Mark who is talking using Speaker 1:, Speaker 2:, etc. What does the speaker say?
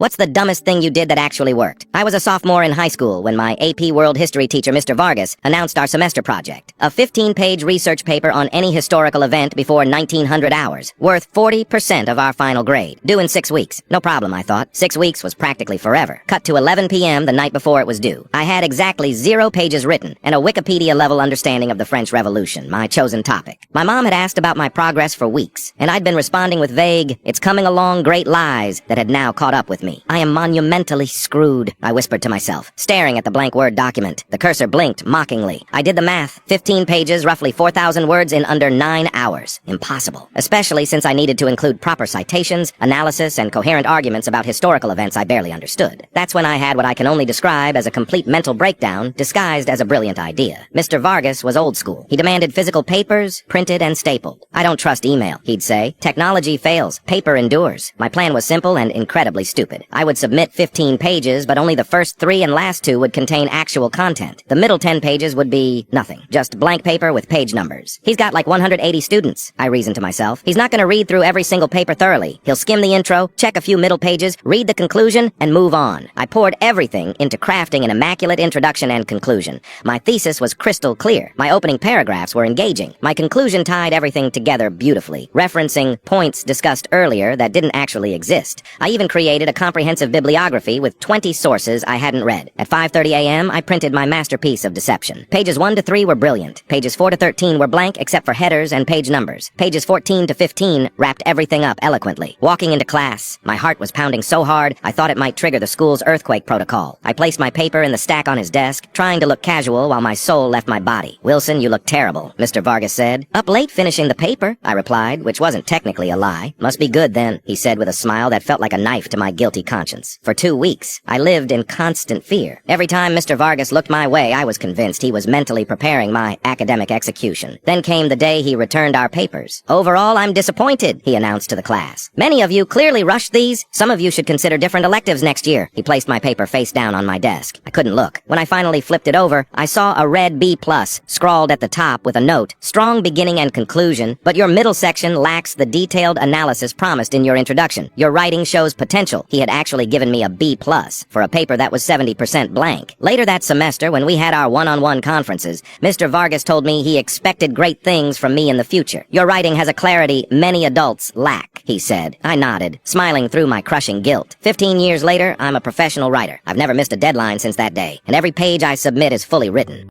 Speaker 1: What's the dumbest thing you did that actually worked? I was a sophomore in high school when my AP World History teacher, Mr. Vargas, announced our semester project. A 15-page research paper on any historical event before 1900 hours, worth 40% of our final grade. Due in 6 weeks. No problem, I thought. 6 weeks was practically forever. Cut to 11 p.m. the night before it was due. I had exactly 0 pages written and a Wikipedia-level understanding of the French Revolution, my chosen topic. My mom had asked about my progress for weeks, and I'd been responding with vague, "It's coming along, great lies," that had now caught up with me. I am monumentally screwed, I whispered to myself, staring at the blank Word document. The cursor blinked mockingly. I did the math. 15 pages, roughly 4,000 words in under 9 hours. Impossible. Especially since I needed to include proper citations, analysis, and coherent arguments about historical events I barely understood. That's when I had what I can only describe as a complete mental breakdown disguised as a brilliant idea. Mr. Vargas was old school. He demanded physical papers, printed and stapled. "I don't trust email," he'd say. "Technology fails. Paper endures." My plan was simple and incredibly stupid. I would submit 15 pages, but only the first 3 and last 2 would contain actual content. The middle 10 pages would be nothing. Just blank paper with page numbers. He's got like 180 students, I reasoned to myself. He's not going to read through every single paper thoroughly. He'll skim the intro, check a few middle pages, read the conclusion, and move on. I poured everything into crafting an immaculate introduction and conclusion. My thesis was crystal clear. My opening paragraphs were engaging. My conclusion tied everything together beautifully, referencing points discussed earlier that didn't actually exist. I even created a comprehensive bibliography with 20 sources I hadn't read. At 5:30 a.m., I printed my masterpiece of deception. Pages 1 to 3 were brilliant. Pages 4 to 13 were blank except for headers and page numbers. Pages 14 to 15 wrapped everything up eloquently. Walking into class, my heart was pounding so hard I thought it might trigger the school's earthquake protocol. I placed my paper in the stack on his desk, trying to look casual while my soul left my body. "Wilson, you look terrible," Mr. Vargas said. "Up late finishing the paper," I replied, which wasn't technically a lie. "Must be good then," he said with a smile that felt like a knife to my guilty conscience. For 2 weeks, I lived in constant fear. Every time Mr. Vargas looked my way, I was convinced he was mentally preparing my academic execution. Then came the day he returned our papers. "Overall, I'm disappointed," he announced to the class. "Many of you clearly rushed these. Some of you should consider different electives next year." He placed my paper face down on my desk. I couldn't look. When I finally flipped it over, I saw a red B+ scrawled at the top with a note, "Strong beginning and conclusion, but your middle section lacks the detailed analysis promised in your introduction. Your writing shows potential." He had actually given me a B+ for a paper that was 70% blank. Later that semester, when we had our one-on-one conferences, Mr. Vargas told me he expected great things from me in the future. "Your writing has a clarity many adults lack," he said. I nodded, smiling through my crushing guilt. 15 years later, I'm a professional writer. I've never missed a deadline since that day, and every page I submit is fully written.